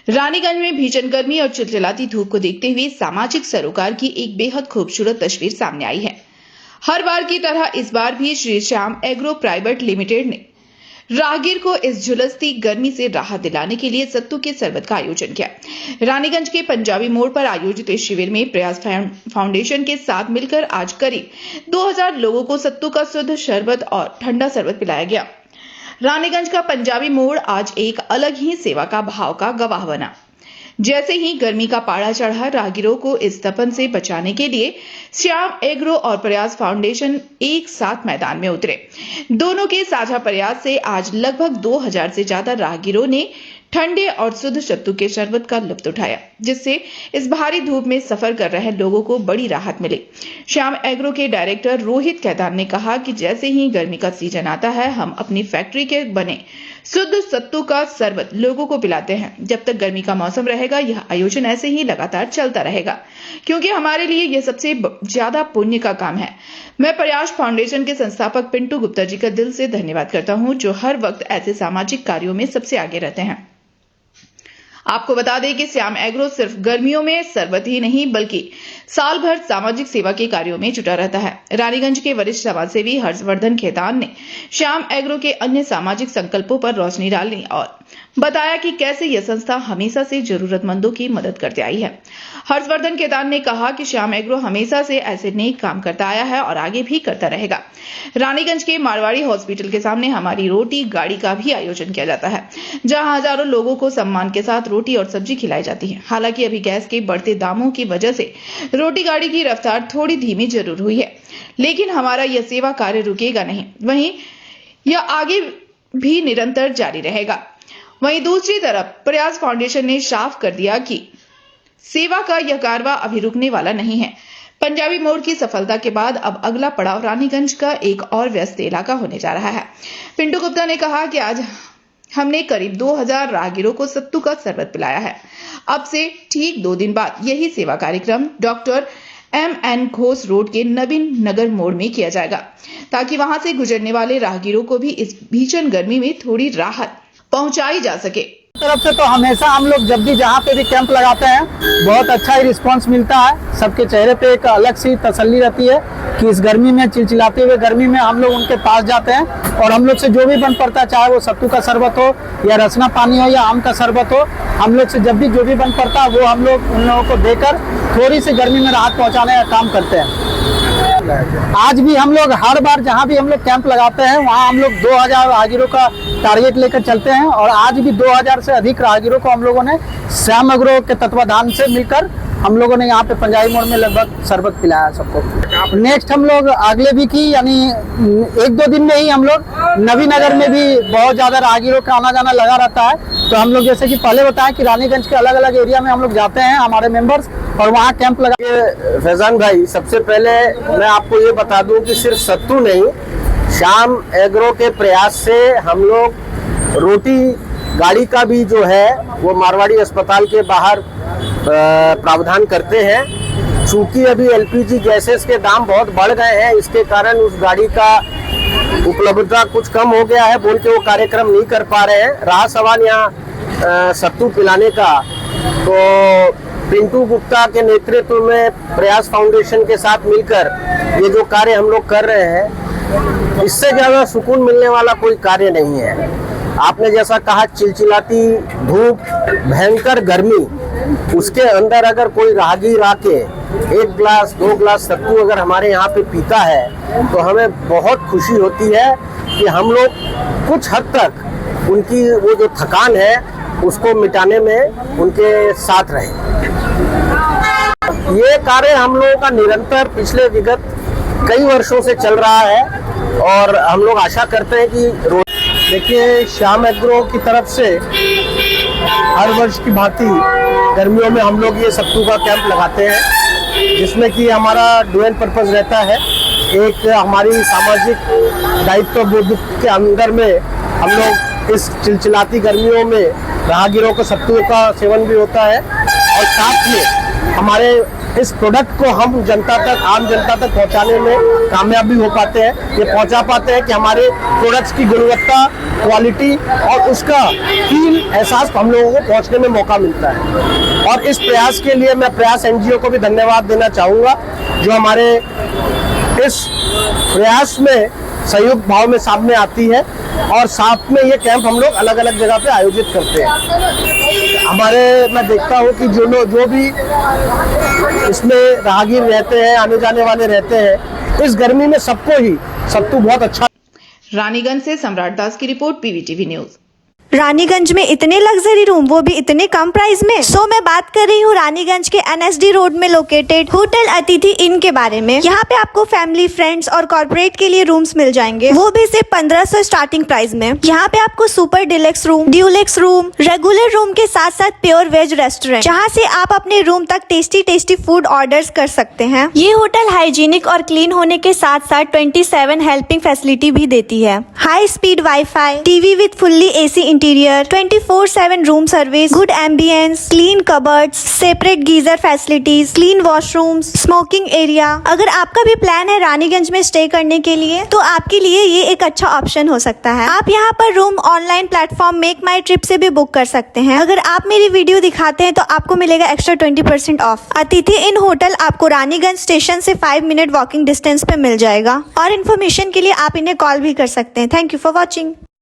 रानीगंज में भीषण गर्मी और चिलचिलाती धूप को देखते हुए सामाजिक सरोकार की एक बेहद खूबसूरत तस्वीर सामने आई है। हर बार की तरह इस बार भी Shri Shyam agro private limited ने राहगीर को इस झुलसती गर्मी से राहत दिलाने के लिए सत्तू के शरबत का आयोजन किया। रानीगंज के पंजाबी मोड़ पर आयोजित इस शिविर में प्रयास फाउंडेशन के साथ मिलकर आज करीब 2000 लोगों को सत्तू का शुद्ध शरबत और ठंडा शरबत पिलाया गया। रानीगंज का पंजाबी मोड़ आज एक अलग ही सेवा का भाव का गवाह बना। जैसे ही गर्मी का पारा चढ़ा, राहगीरों को इस तपन से बचाने के लिए श्याम एग्रो और प्रयास फाउंडेशन एक साथ मैदान में उतरे। दोनों के साझा प्रयास से आज लगभग 2000 से ज्यादा राहगीरों ने ठंडे और शुद्ध सत्तू के शरबत का लुत्फ उठाया, जिससे इस भारी धूप में सफर कर रहे लोगों को बड़ी राहत मिली। श्याम एग्रो के डायरेक्टर रोहित कैदार ने कहा कि जैसे ही गर्मी का सीजन आता है, हम अपनी फैक्ट्री के बने शुद्ध सत्तू का शरबत लोगों को पिलाते हैं। जब तक गर्मी का मौसम रहेगा, यह आयोजन ऐसे ही लगातार चलता रहेगा, क्योंकि हमारे लिए यह सबसे ज्यादा पुण्य का काम है। मैं प्रयास फाउंडेशन के संस्थापक पिंटू गुप्ता जी का दिल से धन्यवाद करता हूं, जो हर वक्त ऐसे सामाजिक कार्यों में सबसे आगे रहते हैं। आपको बता दें कि श्याम एग्रो सिर्फ गर्मियों में शरबत ही नहीं, बल्कि साल भर सामाजिक सेवा के कार्यों में जुटा रहता है। रानीगंज के वरिष्ठ समाजसेवी हर्षवर्धन खेतान ने श्याम एग्रो के अन्य सामाजिक संकल्पों पर रोशनी डाली और बताया कि कैसे यह संस्था हमेशा से जरूरतमंदों की मदद करते आई है। हर्षवर्धन खेतान ने कहा कि श्याम एग्रो हमेशा से ऐसे नेक काम करता आया है और आगे भी करता रहेगा। रानीगंज के मारवाड़ी हॉस्पिटल के सामने हमारी रोटी गाड़ी का भी आयोजन किया जाता है, जहां हजारों लोगों को सम्मान के साथ रोटी और सब्जी खिलाई जाती है। हालांकि अभी गैस के बढ़ते दामों की वजह से रोटी गाड़ी की रफ्तार थोड़ी धीमी जरूर हुई है, लेकिन हमारा यह सेवा कार्य रुकेगा नहीं, वहीं यह आगे भी निरंतर जारी रहेगा। वहीं दूसरी तरफ प्रयास फाउंडेशन ने साफ कर दिया कि सेवा का यह कारवा अभी रुकने वाला नहीं है। पंजाबी मोड़ की सफलता के बाद अब अगला पड़ाव रानीगंज का एक और व्यस्त इलाका होने जा रहा है। पिंटू गुप्ता ने कहा कि आज हमने करीब 2000 राहगीरों को सत्तू का शरबत पिलाया है। अब से ठीक 2 दिन बाद यही सेवा कार्यक्रम डॉक्टर MN घोष रोड के नवीन नगर मोड़ में किया जाएगा, ताकि वहां से गुजरने वाले राहगीरों को भी इस भीषण गर्मी में थोड़ी राहत पहुंचाई जा सके। तरफ से तो हमेशा हम लोग जब भी जहाँ पे भी कैंप लगाते हैं, बहुत अच्छा ही रिस्पांस मिलता है। सबके चेहरे पे एक अलग सी तसल्ली रहती है कि इस गर्मी में, चिलचिलाते हुए गर्मी में हम लोग उनके पास जाते हैं और हम लोग से जो भी बन पड़ता है, चाहे वो सत्तू का शरबत हो या रसना पानी हो या आम का शरबत हो, हम लोग से जब भी जो भी बन पड़ता है वो हम लोग उन लोगों को देकर थोड़ी सी गर्मी में राहत पहुँचाने का काम करते हैं। आज भी हम लोग हर बार जहाँ भी हम लोग कैंप लगाते हैं, वहाँ हम लोग 2000 राहगीरों का टारगेट लेकर चलते हैं और आज भी 2000 से अधिक राहगीरों को हम लोगों ने श्याम एग्रो के तत्वाधान से मिलकर हम लोगों ने यहाँ पे पंजाबी मोड़ में लगभग शरबत पिलाया सबको। नेक्स्ट हम लोग अगले वीक ही, यानी 1-2 दिन में ही हम लोग नवीन नगर में भी बहुत ज्यादा राहगीरों का आना जाना लगा रहता है। तो हम लोग जैसे कि पहले बताया कि रानीगंज के अलग अलग एरिया में हम लोग जाते हैं, हमारे मेंबर्स, और वहाँ कैंप लगा। फैजान भाई, सबसे पहले मैं आपको ये बता दूं कि सिर्फ सत्तू नहीं, श्याम एग्रो के प्रयास से हम लोग रोटी गाड़ी का भी जो है वो मारवाड़ी अस्पताल के बाहर प्रावधान करते हैं। चूंकि अभी LPG गैसेस के दाम बहुत बढ़ गए हैं, इसके कारण उस गाड़ी का उपलब्धता कुछ कम हो गया है, बोल के वो कार्यक्रम नहीं कर पा रहे हैं। रहा सवाल यहाँ सत्तू पिलाने का, तो पिंटू गुप्ता के नेतृत्व में प्रयास फाउंडेशन के साथ मिलकर ये जो कार्य हम लोग कर रहे हैं, इससे ज्यादा सुकून मिलने वाला कोई कार्य नहीं है। आपने जैसा कहा, चिलचिलाती धूप, भयंकर गर्मी, उसके अंदर अगर कोई राहगीर आके 1 गिलास 2 गिलास सत्तू अगर हमारे यहाँ पे पीता है, तो हमें बहुत खुशी होती है कि हम लोग कुछ हद तक उनकी वो जो थकान है उसको मिटाने में उनके साथ रहे। ये कार्य हम लोगों का निरंतर पिछले विगत कई वर्षों से चल रहा है और हम लोग आशा करते हैं कि देखिए, श्याम एग्रो की तरफ से हर वर्ष की भांति गर्मियों में हम लोग ये सत्तू का कैंप लगाते हैं, जिसमें कि हमारा डुअल पर्पस रहता है। एक हमारी सामाजिक दायित्व बोध के अंदर में हम लोग इस चिलचिलाती गर्मियों में राहगीरों को सत्तू का सेवन भी होता है और साथ में हमारे इस प्रोडक्ट को हम जनता तक, आम जनता तक पहुंचाने में कामयाब भी हो पाते हैं। ये पहुंचा पाते हैं कि हमारे प्रोडक्ट्स की गुणवत्ता, क्वालिटी और उसका फील, एहसास हम लोगों को पहुंचने में मौका मिलता है। और इस प्रयास के लिए मैं प्रयास एनजीओ को भी धन्यवाद देना चाहूँगा, जो हमारे इस प्रयास में संयुक्त भाव में सामने आती है और साथ में ये कैंप हम लोग अलग अलग जगह पे आयोजित करते हैं। मैं देखता हूँ कि जो भी इसमें राहगीर रहते हैं, आने जाने वाले रहते हैं, इस गर्मी में सबको ही सत्तू बहुत अच्छा। रानीगंज से सम्राट दास की रिपोर्ट, पीवीटीवी न्यूज। रानीगंज में इतने लग्जरी रूम, वो भी इतने कम प्राइस में। मैं बात कर रही हूँ रानीगंज के एनएसडी रोड में लोकेटेड होटल अतिथि इन के बारे में। यहाँ पे आपको फैमिली, फ्रेंड्स और कॉर्पोरेट के लिए रूम्स मिल जाएंगे, वो भी सिर्फ 1500 स्टार्टिंग प्राइस में। यहाँ पे आपको super deluxe room, Dulux room, regular room के साथ साथ प्योर वेज रेस्टोरेंट, जहाँ से आप अपने रूम तक टेस्टी फूड ऑर्डर कर सकते हैं। ये होटल हाइजीनिक और क्लीन होने के साथ साथ 27 हेल्पिंग फैसिलिटी भी देती है। High speed wifi, TV with fully AC interior, 24/7 room service, good ambience, clean cupboards, separate geyser facilities, clean washrooms, smoking area. अगर आपका भी प्लान है रानीगंज में स्टे करने के लिए, तो आपके लिए ये एक अच्छा ऑप्शन हो सकता है। आप यहाँ पर रूम ऑनलाइन प्लेटफॉर्म मेक माई ट्रिप से भी बुक कर सकते हैं। अगर आप मेरी वीडियो दिखाते हैं तो आपको मिलेगा एक्स्ट्रा 20% ऑफ। अतिथि इन होटल आपको रानीगंज स्टेशन से 5 मिनट वॉकिंग डिस्टेंस पे मिल जाएगा। और इन्फॉर्मेशन के लिए आप इन्हें कॉल भी कर सकते हैं। Thank you for watching.